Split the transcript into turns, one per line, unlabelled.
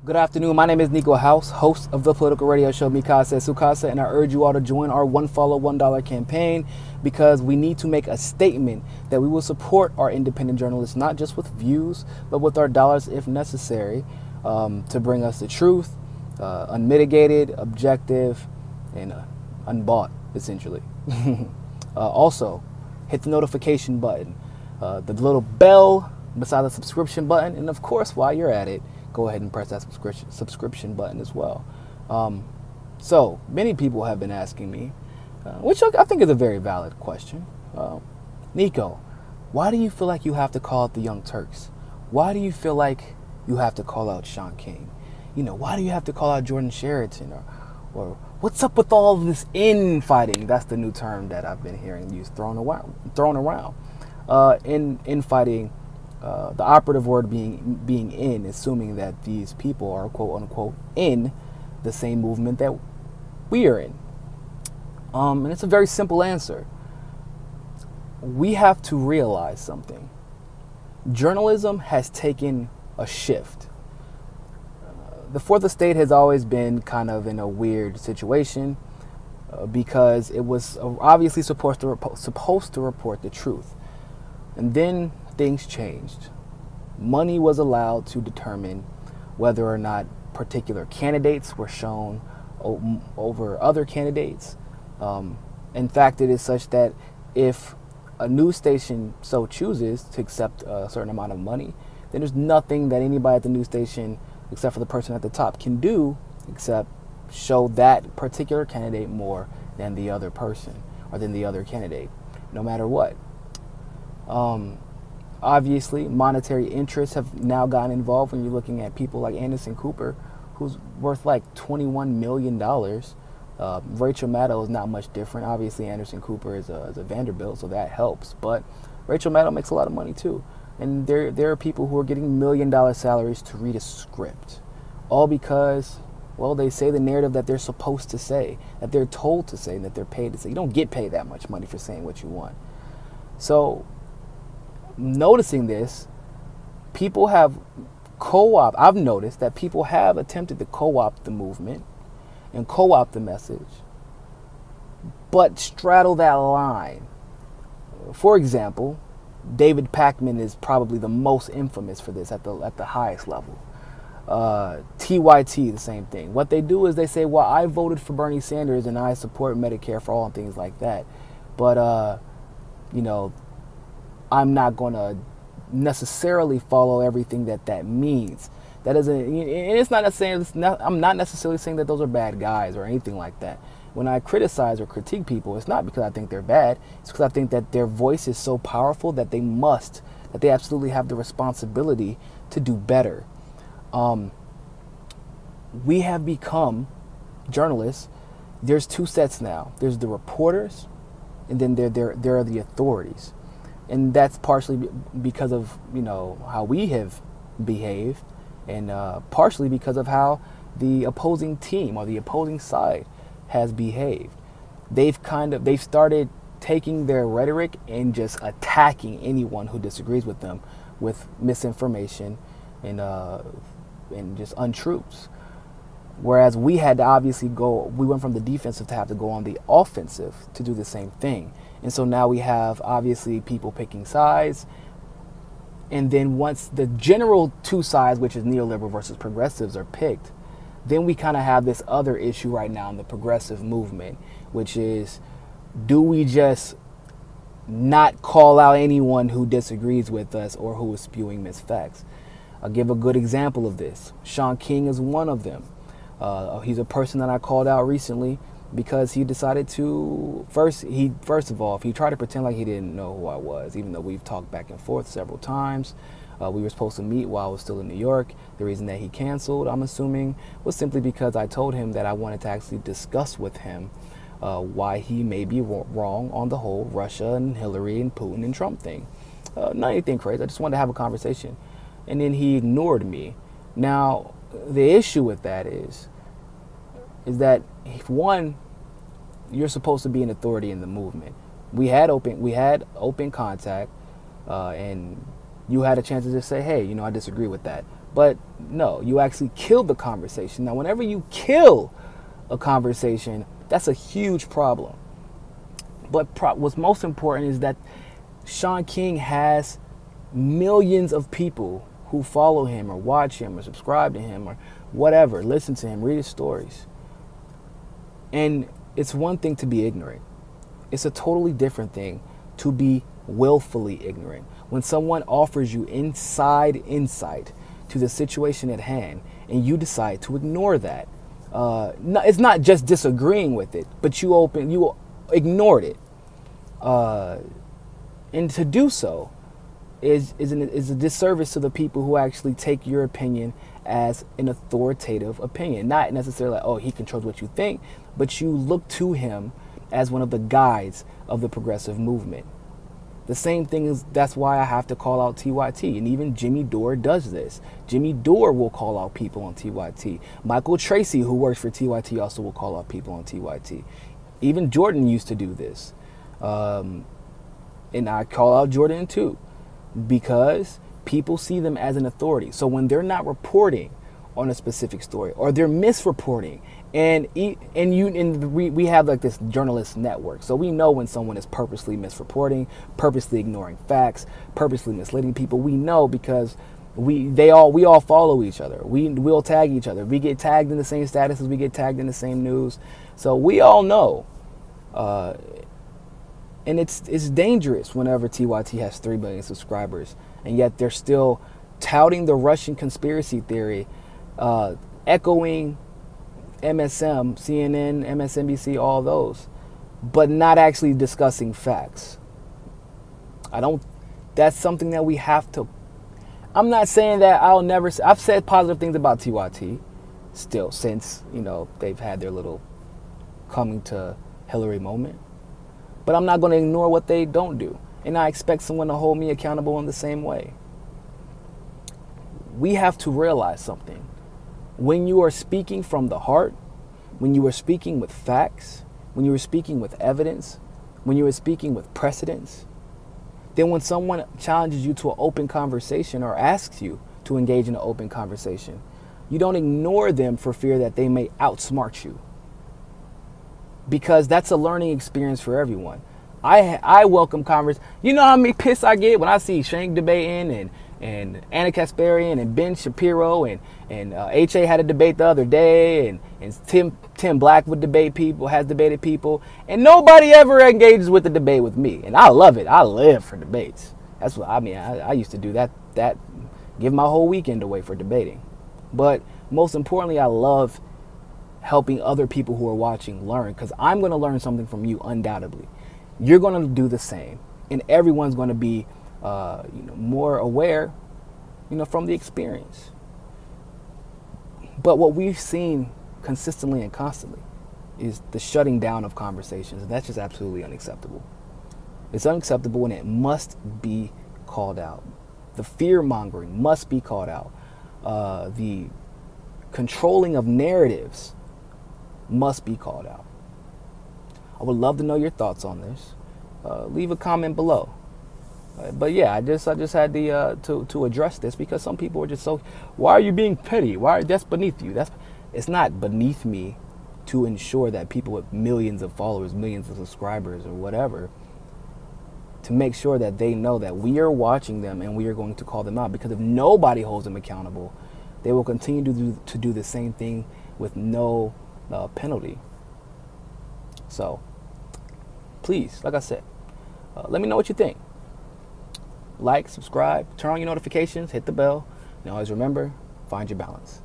Good afternoon. My name is Niko, host of the political radio show Mikasa Sukasa, and I urge you all to join our One Follow $1 campaign because we need to make a statement that we will support our independent journalists, not just with views, but with our dollars if necessary, to bring us the truth, unmitigated, objective, and unbought, essentially. Also, hit the notification button, the little bell beside the subscription button, and of course, while you're at it, go ahead and press that subscription button as well. So many people have been asking me, which I think is a very valid question. Niko, why do you feel like you have to call out the Young Turks? Why do you feel like you have to call out Shaun King? Why do you have to call out Jordan Sheraton? Or what's up with all of this infighting? That's the new term that I've been hearing used thrown around. Infighting. The operative word being in, assuming that these people are quote unquote in the same movement that we are in. And it's a very simple answer. We have to realize something. Journalism has taken a shift. The fourth estate has always been kind of in a weird situation because it was obviously supposed to report the truth. And then things changed. Money was allowed to determine whether or not particular candidates were shown over other candidates. In fact, it is such that if a news station so chooses to accept a certain amount of money, then there's nothing that anybody at the news station, except for the person at the top, can do except show that particular candidate more than the other person or than the other candidate, no matter what. Obviously, monetary interests have now gotten involved when you're looking at people like Anderson Cooper, who's worth like $21 million. Rachel Maddow is not much different. Obviously, Anderson Cooper is a Vanderbilt, so that helps. But Rachel Maddow makes a lot of money too. And there are people who are getting $1 million salaries to read a script. All because, well, they say the narrative that they're supposed to say, that they're told to say, and that they're paid to say. You don't get paid that much money for saying what you want. So, noticing this, people have I've noticed that people have attempted to co-opt the movement and co-opt the message, but straddle that line. For example, David Pakman is probably the most infamous for this at the highest level. TYT, the same thing. What they do is they say, well, I voted for Bernie Sanders and I support Medicare for all and things like that. But, I'm not going to necessarily follow everything that means. That doesn't, and it's not necessarily, I'm not necessarily saying that those are bad guys or anything like that. When I criticize or critique people, it's not because I think they're bad. It's because I think that their voice is so powerful that they absolutely have the responsibility to do better. We have become journalists. There's two sets now. There's the reporters, and then there are the authorities. And that's partially because of, how we have behaved, and partially because of how the opposing team or the opposing side has behaved. They've started taking their rhetoric and just attacking anyone who disagrees with them with misinformation and just untruths. Whereas we had to obviously we went from the defensive to have to go on the offensive to do the same thing. And so now we have obviously people picking sides. And then once the general two sides, which is neoliberal versus progressives, are picked, then we kind of have this other issue right now in the progressive movement, which is, do we just not call out anyone who disagrees with us or who is spewing misfacts? I'll give a good example of this. Shaun King is one of them. He's a person that I called out recently because he decided to, first of all, if he tried to pretend like he didn't know who I was, even though we've talked back and forth several times. We were supposed to meet while I was still in New York. The reason that he canceled, I'm assuming, was simply because I told him that I wanted to actually discuss with him why he may be wrong on the whole Russia and Hillary and Putin and Trump thing. Not anything crazy. I just wanted to have a conversation. And then he ignored me. Now, the issue with that is that, one, you're supposed to be an authority in the movement. We had open contact, and you had a chance to just say, hey, I disagree with that. But no, you actually killed the conversation. Now, whenever you kill a conversation, that's a huge problem. But what's most important is that Shaun King has millions of people who follow him or watch him or subscribe to him or whatever, listen to him, read his stories. And it's one thing to be ignorant. It's a totally different thing to be willfully ignorant. When someone offers you inside insight to the situation at hand and you decide to ignore that, it's not just disagreeing with it, but you ignored it. And to do so is a disservice to the people who actually take your opinion as an authoritative opinion. Not necessarily like, oh, he controls what you think, but you look to him as one of the guides of the progressive movement. The same thing is, that's why I have to call out TYT. And even Jimmy Dore does this. Jimmy Dore will call out people on TYT. Michael Tracy, who works for TYT, also will call out people on TYT. Even Jordan used to do this. And I call out Jordan too, because people see them as an authority. So when they're not reporting on a specific story, or they're misreporting, and we have like this journalist network, so we know when someone is purposely misreporting, purposely ignoring facts, purposely misleading people. We know because we all follow each other. We'll tag each other. We get tagged in the same statuses. We get tagged in the same news. So we all know. And it's dangerous whenever TYT has 3 million subscribers, and yet they're still touting the Russian conspiracy theory, echoing MSM, CNN, MSNBC, all those, but not actually discussing facts. That's something that we have to. I'm not saying that I've said positive things about TYT still since, they've had their little coming to Hillary moment. But I'm not going to ignore what they don't do. And I expect someone to hold me accountable in the same way. We have to realize something. When you are speaking from the heart, when you are speaking with facts, when you are speaking with evidence, when you are speaking with precedents, then when someone challenges you to an open conversation or asks you to engage in an open conversation, you don't ignore them for fear that they may outsmart you. Because that's a learning experience for everyone. I welcome converse. You know how many piss I get when I see Shank debating and Anna Kasparian and Ben Shapiro and HA had a debate the other day and Tim Black would has debated people, and nobody ever engages with the debate with me. And I love it. I live for debates. That's what I mean. I used to do that give my whole weekend away for debating. But most importantly, I love helping other people who are watching learn, because I'm going to learn something from you undoubtedly. You're going to do the same, and everyone's going to be more aware from the experience. But what we've seen consistently and constantly is the shutting down of conversations, and that's just absolutely unacceptable. It's unacceptable, and it must be called out. The fear-mongering must be called out. The controlling of narratives must be called out. I would love to know your thoughts on this. Leave a comment below. But yeah, I just had to address this, because some people are just so, why are you being petty? That's beneath you. It's not beneath me to ensure that people with millions of followers, millions of subscribers or whatever, to make sure that they know that we are watching them and we are going to call them out. Because if nobody holds them accountable, they will continue to do the same thing with no penalty. So please, like I said, let me know what you think. Like, subscribe, turn on your notifications, hit the bell, and always remember, find your balance.